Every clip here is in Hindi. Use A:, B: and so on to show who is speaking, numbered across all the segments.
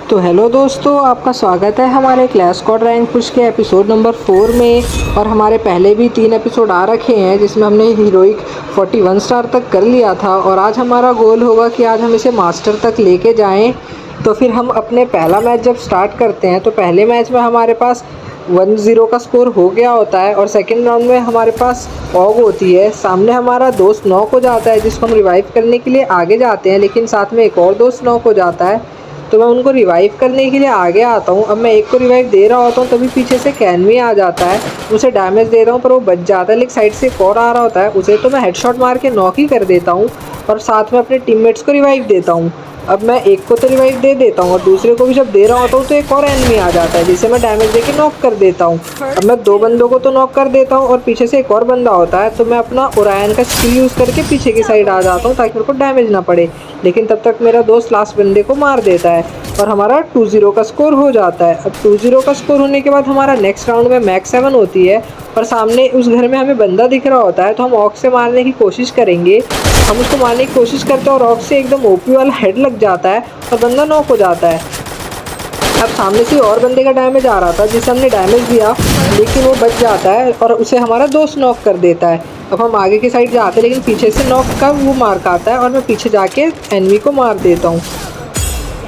A: तो हेलो दोस्तों, आपका स्वागत है हमारे क्लैश स्क्वाड रैंक पुश के एपिसोड नंबर 4 में। और हमारे पहले भी 3 एपिसोड आ रखे हैं जिसमें हमने हीरोइक 41 स्टार तक कर लिया था। और आज हमारा गोल होगा कि आज हम इसे मास्टर तक लेके जाएं। तो फिर हम अपने पहला मैच जब स्टार्ट करते हैं तो पहले मैच में हमारे पास 1-0 का स्कोर हो गया होता है और सेकेंड राउंड में हमारे पास ऑग होती है। सामने हमारा दोस्त नॉक हो जाता है जिसको हम रिवाइव करने के लिए आगे जाते हैं, लेकिन साथ में एक और दोस्त नॉक हो जाता है तो मैं उनको रिवाइव करने के लिए आगे आता हूँ। अब मैं एक को रिवाइव दे रहा होता हूँ तभी पीछे से कैनवी आ जाता है, उसे डैमेज दे रहा हूँ पर वो बच जाता है, लेकिन साइड से एक और आ रहा होता है उसे तो मैं हेडशॉट मार के नॉक ही कर देता हूँ और साथ में अपने टीममेट्स को रिवाइव देता हूँ। अब मैं एक को तो रिवाइव दे देता हूँ और दूसरे को भी जब दे रहा होता हूँ तो एक और एनिमी आ जाता है जिसे मैं डैमेज दे के नॉक कर देता हूँ। अब मैं 2 बंदों को तो नॉक कर देता हूँ और पीछे से एक और बंदा होता है तो मैं अपना ओरायन का स्किल यूज़ करके पीछे की साइड आ जाता हूँ ताकि मेरे को डैमेज ना पड़े, लेकिन तब तक मेरा दोस्त लास्ट बंदे को मार देता है और हमारा 2-0 का स्कोर हो जाता है। अब 2-0 का स्कोर होने के बाद हमारा नेक्स्ट राउंड में मैक्स 7 होती है और सामने उस घर में हमें बंदा दिख रहा होता है तो हम ऑक से मारने की कोशिश करेंगे। हम उसको मारने की कोशिश करते हैं और ऑक से एकदम ओपी वाला हेड लग जाता है और बंदा नॉक हो जाता है। अब सामने से और बंदे का डैमेज आ रहा था जिसे हमने डैमेज दिया लेकिन वो बच जाता है और उसे हमारा दोस्त नॉक कर देता है। अब हम आगे की साइड जाते हैं लेकिन पीछे से नॉक का वो मार्क आता है और मैं पीछे जाके एनिमी को मार देता हूँ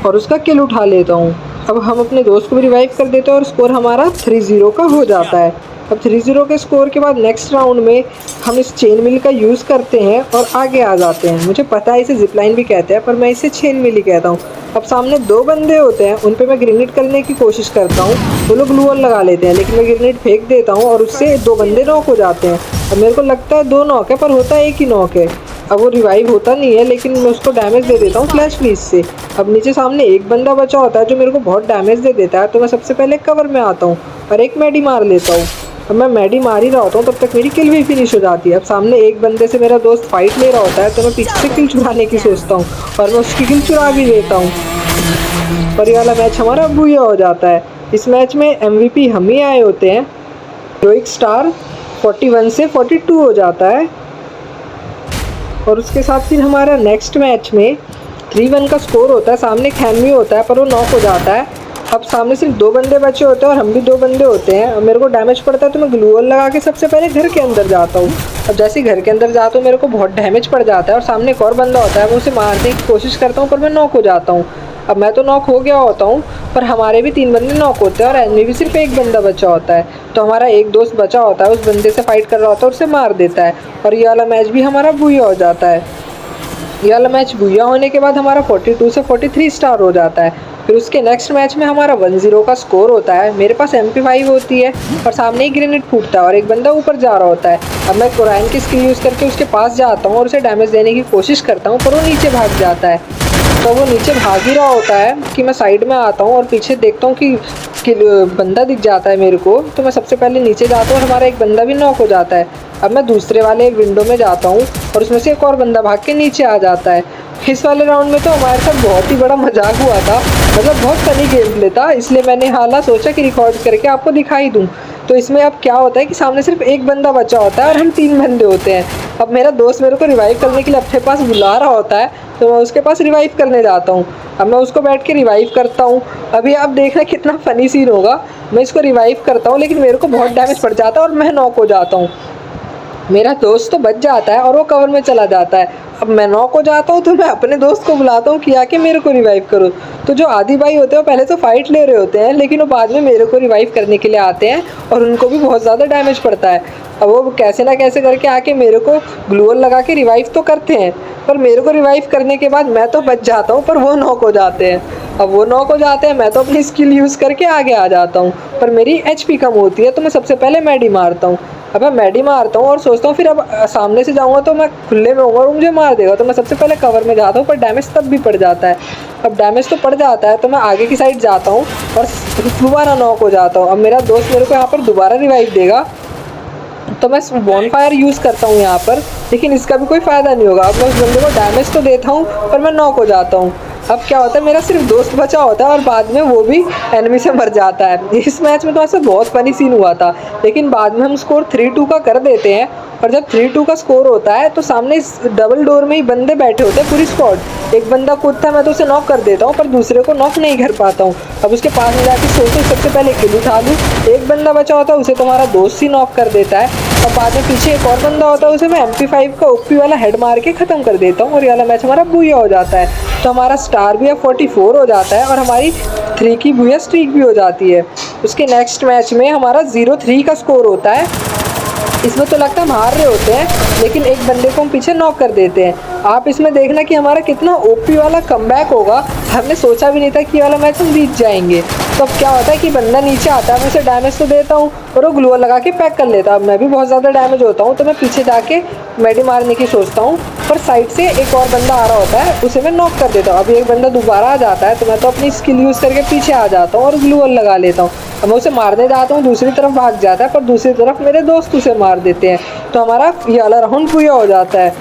A: और उसका किल उठा लेता हूँ। अब हम अपने दोस्त को भी रिवाइव कर देते हैं और स्कोर हमारा 3-0 का हो जाता है। अब 3-0 के स्कोर के बाद नेक्स्ट राउंड में हम इस चेन मिल का यूज़ करते हैं और आगे आ जाते हैं। मुझे पता है इसे जिपलाइन भी कहते हैं पर मैं इसे चेन मिल ही कहता हूँ। अब सामने 2 बंदे होते हैं, उन पे मैं ग्रेनेड करने की कोशिश करता हूँ, वो लोग ग्लू वॉल लगा लेते हैं लेकिन मैं ग्रेनेड फेंक देता हूँ और उससे 2 बंदे नॉक हो जाते हैं। अब मेरे को लगता है 2 नॉक है पर होता है 1 ही नॉक है। अब वो रिवाइव होता नहीं है लेकिन मैं उसको डैमेज दे देता हूँ फ्लैश फ्रीज से। अब नीचे सामने एक बंदा बचा होता है जो मेरे को बहुत डैमेज दे देता है तो मैं सबसे पहले कवर में आता हूँ और एक मैडी मार लेता हूँ। अब मैं मैडी मार ही रहा होता हूँ तब तक मेरी किल भी फिनिश हो जाती है। अब सामने एक बंदे से मेरा दोस्त फाइट ले रहा होता है तो मैं पीछे से किल चुराने की सोचता हूँ और मैं उसकी किल चुरा भी लेता हूँ और ये वाला मैच हमारा बुया हो जाता है। इस मैच में MVP हम ही आए होते हैं। हीरोइक स्टार 41 से 42 हो जाता है और उसके साथ फिर हमारा नेक्स्ट मैच में 3-1 का स्कोर होता है। सामने खैनवी होता है पर वो नॉक हो जाता है। अब सामने सिर्फ 2 बंदे बचे होते हैं और हम भी 2 बंदे होते हैं। अब मेरे को डैमेज पड़ता है तो मैं ग्लू वॉल लगा के सबसे पहले घर के अंदर जाता हूँ। अब जैसे ही घर के अंदर जाता हूँ मेरे को बहुत डैमेज पड़ जाता है और सामने एक और बंदा होता है, मैं उसे मारने की कोशिश करता हूँ पर मैं नॉक हो जाता हूँ। अब मैं तो नॉक हो गया होता हूँ पर हमारे भी 3 बंदे नॉक होते हैं और एनिमी भी सिर्फ एक बंदा बचा होता है। तो हमारा एक दोस्त बचा होता है, उस बंदे से फाइट कर रहा होता है और उसे मार देता है और ये वाला मैच भी हमारा बुया हो जाता है। ये वाला मैच बुया होने के बाद हमारा 42 से 43 स्टार हो जाता है। फिर उसके नेक्स्ट मैच में हमारा 1-0 का स्कोर होता है। मेरे पास MP5 होती है और सामने ही ग्रेनेड फूटता है और एक बंदा ऊपर जा रहा होता है। अब मैं कोराइन की स्किल यूज़ करके उसके पास जाता हूँ और उसे डैमेज देने की कोशिश करता हूँ पर वो नीचे भाग जाता है। तो वो नीचे भाग ही रहा होता है कि मैं साइड में आता हूँ और पीछे देखता हूँ कि बंदा दिख जाता है मेरे को, तो मैं सबसे पहले नीचे जाता हूँ और हमारा एक बंदा भी नॉक हो जाता है। अब मैं दूसरे वाले विंडो में जाता हूँ और उसमें से एक और बंदा भाग के नीचे आ जाता है। इस वाले राउंड में तो हमारे साथ बहुत ही बड़ा मजाक हुआ था, मतलब बहुत फनी गेम प्ले था, इसलिए मैंने हालांकि सोचा कि रिकॉर्ड करके आपको दिखाई दूँ। तो इसमें अब क्या होता है कि सामने सिर्फ एक बंदा बचा होता है और हम 3 बंदे होते हैं। अब मेरा दोस्त मेरे को रिवाइव करने के लिए अपने पास बुला रहा होता है तो मैं उसके पास रिवाइव करने जाता हूँ। अब मैं उसको बैठ के रिवाइव करता हूँ। अभी आप देखना कितना फ़नी सीन होगा। मैं इसको रिवाइव करता हूँ लेकिन मेरे को बहुत डैमेज पड़ जाता है और मैं नॉक हो जाता हूँ। मेरा दोस्त तो बच जाता है और वो कवर में चला जाता है। अब मैं नॉक हो जाता हूँ तो मैं अपने दोस्त को बुलाता हूँ कि आके मेरे को रिवाइव करो। तो जो आदि भाई होते हैं वो पहले तो फाइट ले रहे होते हैं लेकिन वो बाद में मेरे को रिवाइव करने के लिए आते हैं और उनको भी बहुत ज़्यादा डैमेज पड़ता है। अब वो कैसे ना कैसे करके आके मेरे को ग्लू वॉल लगा के रिवाइव तो करते हैं पर मेरे को रिवाइव करने के बाद मैं तो बच जाता हूँ पर वो नॉक हो जाते हैं। अब वो नॉक हो जाते हैं, मैं तो अपनी स्किल यूज़ करके आगे आ जाता हूँ पर मेरी HP कम होती है तो मैं सबसे पहले मैडी मारता हूँ। अब मैं मैडी मारता हूँ और सोचता हूँ फिर अब सामने से जाऊँगा तो मैं खुले में होऊंगा और मुझे मार देगा, तो मैं सबसे पहले कवर में जाता हूँ पर डैमेज तब भी पड़ जाता है। अब डैमेज तो पड़ जाता है तो मैं आगे की साइड जाता हूँ और दोबारा नॉक हो जाता हूँ। अब मेरा दोस्त मेरे को यहाँ पर दोबारा रिवाइव देगा तो मैं बॉनफायर यूज़ करता हूँ यहाँ पर, लेकिन इसका भी कोई फ़ायदा नहीं होगा। अब मैं उस बंदे को डैमेज तो देता हूँ पर मैं नॉक हो जाता हूँ। अब क्या होता है, मेरा सिर्फ दोस्त बचा होता है और बाद में वो भी एनिमी से मर जाता है। इस मैच में तो ऐसा बहुत फनी सीन हुआ था, लेकिन बाद में हम स्कोर 3-2 का कर देते हैं। और जब 3-2 का स्कोर होता है तो सामने इस डबल डोर में ही बंदे बैठे होते हैं, पूरी स्क्वाड। एक बंदा कूदता है, मैं तो उसे नॉक कर देता हूँ, पर दूसरे को नॉक नहीं कर पाता हूँ। अब उसके पास में जाके सोचो सबसे पहले किल उठा लूँ। एक बंदा बचा होता है, उसे तुम्हारा दोस्त ही नॉक कर देता है। और बाद में पीछे एक और बंदा होता है, उसे मैं MP5 का ओपी वाला हेड मार के ख़त्म कर देता हूँ और ये वाला मैच हमारा बूया हो जाता है। तो हमारा स्टार भी अब 44 हो जाता है और हमारी 3 की बूया स्ट्रीक भी हो जाती है। उसके नेक्स्ट मैच में हमारा 0-3 का स्कोर होता है। इसमें तो लगता है हम हार रहे होते हैं, लेकिन एक बंदे को हम पीछे नॉक कर देते हैं। आप इसमें देखना कि हमारा कितना ओपी वाला कमबैक होगा। हमने सोचा भी नहीं था कि ये वाला मैच हम जीत जाएंगे। तो अब क्या होता है कि बंदा नीचे आता है, मैं उसे डैमेज तो देता हूँ और वो ग्लूअल लगा के पैक कर लेता है। अब मैं भी बहुत ज़्यादा डैमेज होता हूँ, तो मैं पीछे जाके मेडी मारने की सोचता हूँ, पर साइड से एक और बंदा आ रहा होता है, उसे मैं नॉक कर देता हूँ। अभी एक बंदा दोबारा आ जाता है, तो मैं तो अपनी स्किल यूज़ करके पीछे आ जाता हूँ और ग्लूअल लगा लेता हूँ। अब मैं उसे मारने जाता हूँ, दूसरी तरफ भाग जाता है, पर दूसरी तरफ मेरे दोस्त उसे मार देते हैं। तो हमारा ये वाला राउंड बुया हो जाता है।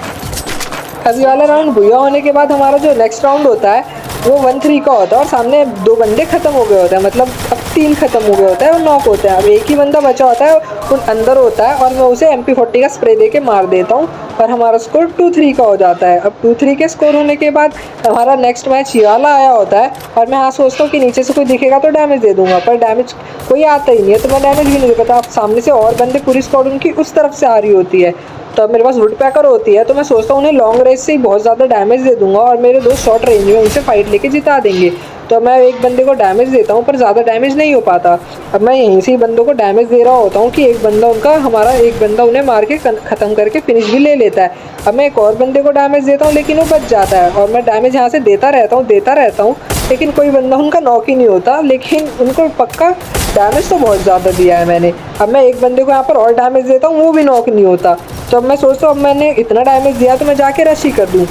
A: अब ये वाला राउंड बुया होने के बाद हमारा जो नेक्स्ट राउंड होता है वो 1-3 का होता है और सामने 2 बंदे ख़त्म हो गए होते हैं, मतलब अब 3 ख़त्म हो गए होते हैं और नॉक होते हैं। अब एक ही बंदा बचा होता है, वो अंदर होता है और मैं उसे MP40 का स्प्रे दे के मार देता हूँ और हमारा स्कोर 2-3 का हो जाता है। अब 2-3 के स्कोर होने के बाद हमारा नेक्स्ट मैच ये वाला आया होता है और मैं हाँ सोचता हूँ कि नीचे से कोई दिखेगा तो डैमेज दे दूँगा, पर डैमेज कोई आता ही नहीं है, तो मैं डैमेज भी नहीं दे पाता। अब सामने से और बंदे पूरी स्क्वाड उनकी उस तरफ से आ रही होती है, तो अब मेरे पास वुड पैकर होती है, तो मैं सोचता हूँ उन्हें लॉन्ग रेंज से ही बहुत ज़्यादा डैमेज दे दूंगा और मेरे दोस्त शॉर्ट रेंज में उनसे फाइट लेके जिता देंगे। तो मैं एक बंदे को डैमेज देता हूँ, पर ज़्यादा डैमेज नहीं हो पाता। अब मैं यहीं से ही बंदों को डैमेज दे रहा होता हूँ कि एक बंदा उनका हमारा एक बंदा उन्हें मार के ख़त्म करके फिनिश भी ले लेता है। अब मैं एक और बंदे को डैमेज देता हूँ, लेकिन वो बच जाता है और मैं डैमेज यहाँ से देता रहता हूँ, लेकिन कोई बंदा उनका नॉक ही नहीं होता। लेकिन उनको पक्का डैमेज तो बहुत ज़्यादा दिया है मैंने। अब मैं एक बंदे को यहाँ पर और डैमेज देता हूँ, वो भी नॉक नहीं होता। तो अब मैं सोचता हूँ अब मैंने इतना डैमेज दिया तो मैं जाके रश ही कर दूँ।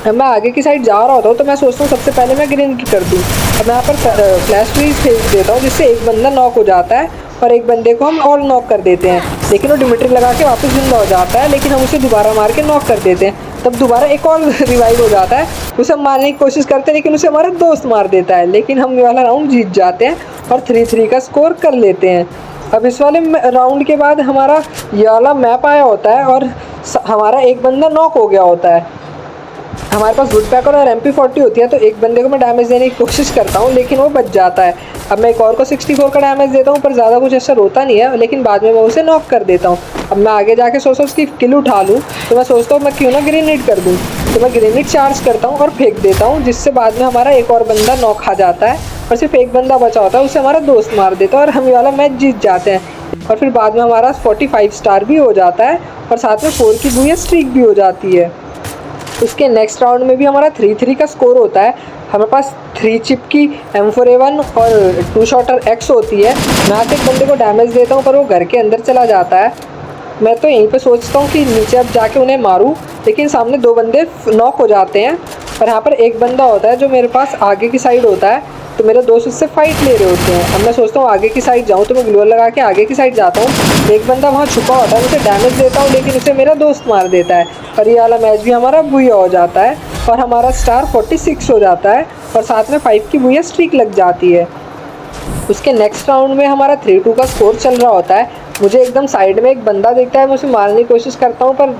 A: अब मैं आगे की साइड जा रहा होता हूँ, तो मैं सोचता हूँ सबसे पहले मैं ग्रेनेड कर दूँ। अब मैं यहाँ पर फ्लैश फ्रीज फेंक देता हूँ, जिससे एक बंदा नॉक हो जाता है और एक बंदे को हम और नॉक कर देते हैं, लेकिन वो डिमिट्री लगा के वापस जिंदा हो जाता है, लेकिन हम उसे दोबारा मार के नॉक कर देते हैं। तब दोबारा एक और रिवाइव हो जाता है, उसे हम मारने की कोशिश करते हैं, लेकिन उसे हमारा दोस्त मार देता है, लेकिन हम ये वाला राउंड जीत जाते हैं और 3-3 का स्कोर कर लेते हैं। अब इस वाले राउंड के बाद हमारा ये वाला मैप आया होता है और हमारा एक बंदा नॉक हो गया होता है। हमारे पास वुड पैकर और MP40 होती है, तो एक बंदे को मैं डैमेज देने की कोशिश करता हूँ, लेकिन वो बच जाता है। अब मैं एक और को 64 का डैमेज देता हूँ, पर ज़्यादा कुछ असर होता नहीं है, लेकिन बाद में मैं उसे नॉक कर देता हूँ। अब मैं आगे जाके सोचता हूँ उसकी किल उठा लूँ, तो मैं सोचता हूँ मैं क्यों ना ग्रेनेड कर दूँ, तो मैं ग्रेनेड चार्ज करता हूँ और फेंक देता हूँ, जिससे बाद में हमारा एक और बंदा नॉक आ जाता है और सिर्फ एक बंदा बचा होता है, उसे हमारा दोस्त मार देता है और हम ये वाला मैच जीत जाते हैं। और फिर बाद में हमारा 45 स्टार भी हो जाता है और साथ में 4 की बूया स्ट्रीक भी हो जाती है। उसके नेक्स्ट राउंड में भी हमारा 3-3 का स्कोर होता है। हमारे पास 3 चिप की M4A1 और 2 शॉटर X होती है। मैं यहाँ से एक बंदे को डैमेज देता हूँ, पर वो घर के अंदर चला जाता है। मैं तो यहीं पे सोचता हूँ कि नीचे अब जाके उन्हें मारूँ, लेकिन सामने 2 बंदे नॉक हो जाते हैं और यहाँ पर एक बंदा होता है जो मेरे पास आगे की साइड होता है, तो मेरे दोस्त उससे फाइट ले रहे होते हैं। अब मैं सोचता हूँ आगे की साइड जाऊँ, तो मैं ग्लूअल लगा के आगे की साइड जाता हूँ। एक बंदा वहाँ छुपा होता है, उसे डैमेज देता हूँ, लेकिन उसे मेरा दोस्त मार देता है और ये वाला मैच भी हमारा बुया हो जाता है और हमारा स्टार 46 हो जाता है और साथ में 5 की बुया स्ट्रीक लग जाती है। उसके नेक्स्ट राउंड में हमारा 3-2 का स्कोर चल रहा होता है। मुझे एकदम साइड में एक बंदा दिखता है, मैं उसे मारने की कोशिश करता हूँ, पर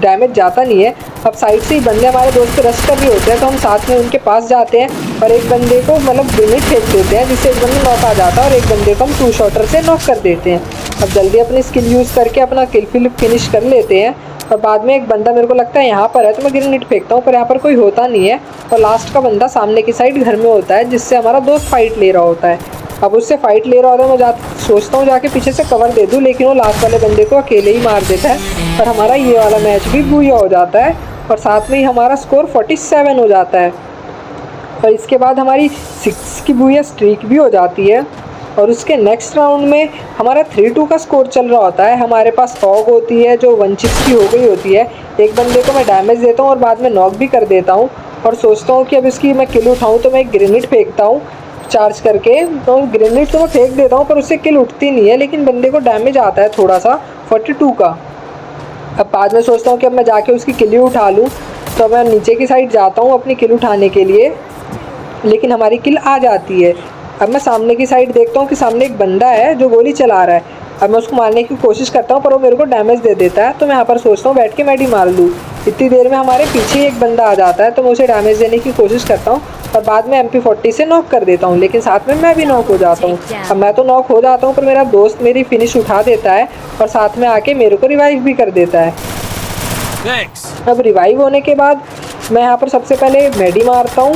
A: डैमेज जाता नहीं है। अब साइड से ही बंदे हमारे दोस्त को रश कर रहे होते हैं, तो हम साथ में उनके पास जाते हैं और एक बंदे को मतलब ग्रेनेड फेंक देते हैं, जिससे एक बंदा नॉक आ जाता है और एक बंदे को हम 2 शॉटर से नॉक कर देते हैं। अब जल्दी अपनी स्किल यूज़ करके अपना किल फिनिश कर लेते हैं और बाद में एक बंदा मेरे को लगता है यहाँ पर है, तो मैं ग्रेनेड फेंकता हूँ, पर यहाँ पर कोई होता नहीं है और लास्ट का बंदा सामने की साइड घर में होता है, जिससे हमारा दोस्त फाइट ले रहा होता है। अब उससे फाइट ले रहा होता है, मैं सोचता हूँ जाके पीछे से कवर दे दूँ, लेकिन वो लास्ट वाले बंदे को अकेले ही मार देता है और हमारा ये वाला मैच भी बुया हो जाता है और साथ में ही हमारा स्कोर 47 हो जाता है। और इसके बाद हमारी 6 की बुया स्ट्रीक भी हो जाती है और उसके नेक्स्ट राउंड में हमारा 3-2 का स्कोर चल रहा होता है। हमारे पास फॉग होती है जो 1 चिप की हो गई होती है। एक बंदे को मैं डैमेज देता हूँ और बाद में नॉक भी कर देता हूँ और सोचता हूँ कि अब इसकी मैं किल उठाऊँ, तो मैं एक ग्रेनेड फेंकता हूँ चार्ज करके। तो ग्रेनेड तो मैं फेंक देता हूँ, पर उससे किल उठती नहीं है, लेकिन बंदे को डैमेज आता है थोड़ा सा 42 का। अब बाद में सोचता हूँ कि अब मैं जाके उसकी किल उठा लूँ, तो मैं नीचे की साइड जाता हूँ अपनी किल उठाने के लिए लेकिन हमारी किल आ जाती है। अब मैं सामने की साइड देखता हूँ कि सामने एक बंदा है जो गोली चला रहा है। अब मैं उसको मारने की कोशिश करता हूँ पर वो मेरे को डैमेज दे देता है, तो मैं यहाँ पर सोचता हूँ बैठ के मैं ही मार लूँ। इतनी देर में हमारे पीछे एक बंदा आ जाता है, तो मैं उसे डैमेज देने की कोशिश करता हूँ और बाद में MP40 से नॉक कर देता हूँ, लेकिन साथ में मैं भी नॉक हो जाता हूँ। अब मैं तो नॉक हो जाता हूँ पर मेरा दोस्त मेरी फिनिश उठा देता है और साथ में आके मेरे को रिवाइव भी कर देता है। अब रिवाइव होने के बाद मैं यहाँ पर सबसे पहले मेडी मारता हूँ।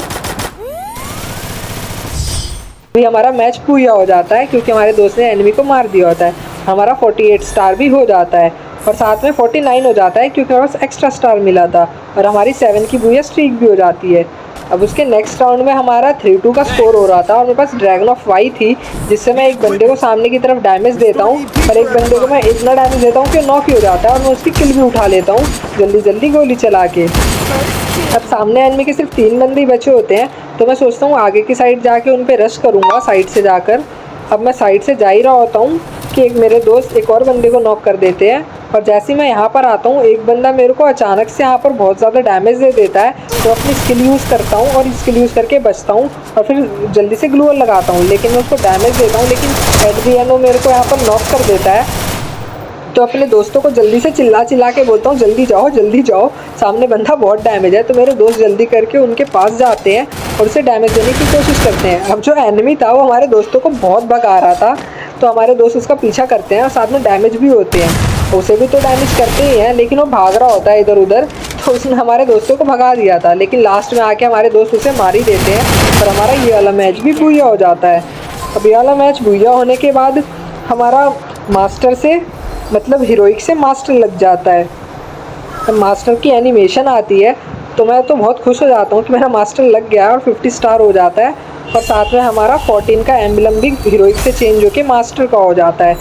A: भी हमारा मैच पूरा हो जाता है क्योंकि हमारे दोस्त ने एनिमी को मार दिया होता है। हमारा 48 स्टार भी हो जाता है और साथ में 49 हो जाता है क्योंकि हमारे पास एक्स्ट्रा स्टार मिला था और हमारी 7 की बुया स्ट्रीक भी हो जाती है। अब उसके नेक्स्ट राउंड में हमारा 3-2 का स्कोर हो रहा था और मेरे पास ड्रैगन ऑफ वाई थी, जिससे मैं एक बंदे को सामने की तरफ डैमेज देता हूँ और एक बंदे को मैं इतना डैमेज देता हूँ कि नॉक ही हो जाता है और मैं उसकी किल भी उठा लेता हूँ जल्दी जल्दी गोली चला के। अब सामने एनिमी के सिर्फ 3 बंदे ही बचे होते हैं, तो मैं सोचता हूँ आगे की साइड जाके उन पे रश करूँगा साइड से जाकर। अब मैं साइड से जा ही रहा होता हूँ कि एक मेरे दोस्त एक और बंदे को नॉक कर देते हैं और जैसे ही मैं यहाँ पर आता हूँ एक बंदा मेरे को अचानक से यहाँ पर बहुत ज़्यादा डैमेज दे देता है, तो अपनी स्किल यूज़ करता हूँ और स्किल यूज़ करके बचता हूँ और फिर जल्दी से ग्लू वॉल लगाता हूँ, लेकिन मैं उसको डैमेज देता हूँ लेकिन एट दी एंड वो मेरे को यहाँ पर नॉक कर देता है। तो अपने दोस्तों को जल्दी से चिल्ला चिल्ला के बोलता हूँ जल्दी जाओ, सामने बंदा बहुत डैमेज है। तो मेरे दोस्त जल्दी करके उनके पास जाते हैं और उसे डैमेज देने की कोशिश करते हैं। अब जो एनिमी था वो हमारे दोस्तों को बहुत भगा रहा था, तो हमारे दोस्त उसका पीछा करते हैं और साथ में डैमेज भी होते हैं। उसे भी तो डैमेज करते ही हैं, लेकिन वो भाग रहा होता है इधर उधर, तो उसने हमारे दोस्तों को भगा दिया था, लेकिन लास्ट में आके हमारे दोस्त उसे मार ही देते हैं और हमारा ये वाला मैच भी बुया हो जाता है। अब ये वाला मैच बुया होने के बाद हमारा मास्टर से मतलब हीरोइक से मास्टर लग जाता है। जब मास्टर की एनिमेशन आती है तो मैं तो बहुत खुश हो जाता हूँ कि मेरा मास्टर लग गया और 50 स्टार हो जाता है और साथ में हमारा 14 का एम्बलम भी हीरोइक से चेंज होकर मास्टर का हो जाता है।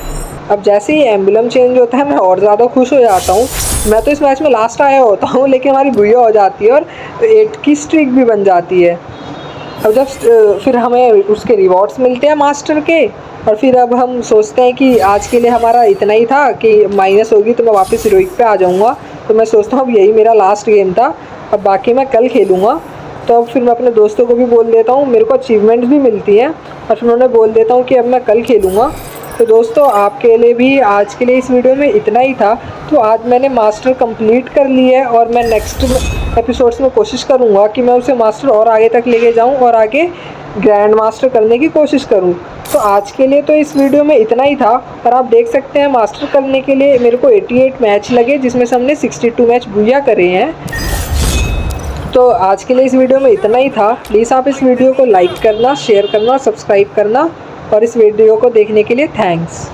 A: अब जैसे ही एम्बलम चेंज होता है मैं और ज़्यादा खुश हो जाता हूँ। मैं तो इस मैच में लास्ट आया होता हूँ, लेकिन हमारी बुया हो जाती है और 8 की स्ट्रीक भी बन जाती है। अब जब फिर हमें उसके रिवॉर्ड्स मिलते हैं मास्टर के, और फिर अब हम सोचते हैं कि आज के लिए हमारा इतना ही था कि माइनस होगी तो मैं वापस हीरोइक पे आ जाऊंगा। तो मैं सोचता हूँ अब यही मेरा लास्ट गेम था, अब बाकी मैं कल खेलूँगा। तो अब फिर मैं अपने दोस्तों को भी बोल देता हूँ, मेरे को अचीवमेंट्स भी मिलती हैं और फिर उन्हें बोल देता हूँ कि अब मैं कल खेलूँगा। तो दोस्तों आपके लिए भी आज के लिए इस वीडियो में इतना ही था। तो आज मैंने मास्टर कंप्लीट कर ली है और मैं नेक्स्ट एपिसोड्स में कोशिश करूँगा कि मैं उसे मास्टर और आगे तक लेके जाऊँ और आगे ग्रैंड मास्टर करने की कोशिश करूँ। तो आज के लिए तो इस वीडियो में इतना ही था, और आप देख सकते हैं मास्टर करने के लिए मेरे को 88 मैच लगे, जिसमें से हमने 62 मैच बुया करे हैं। तो आज के लिए इस वीडियो में इतना ही था। प्लीज़ आप इस वीडियो को लाइक करना, शेयर करना, सब्सक्राइब करना, और इस वीडियो को देखने के लिए थैंक्स।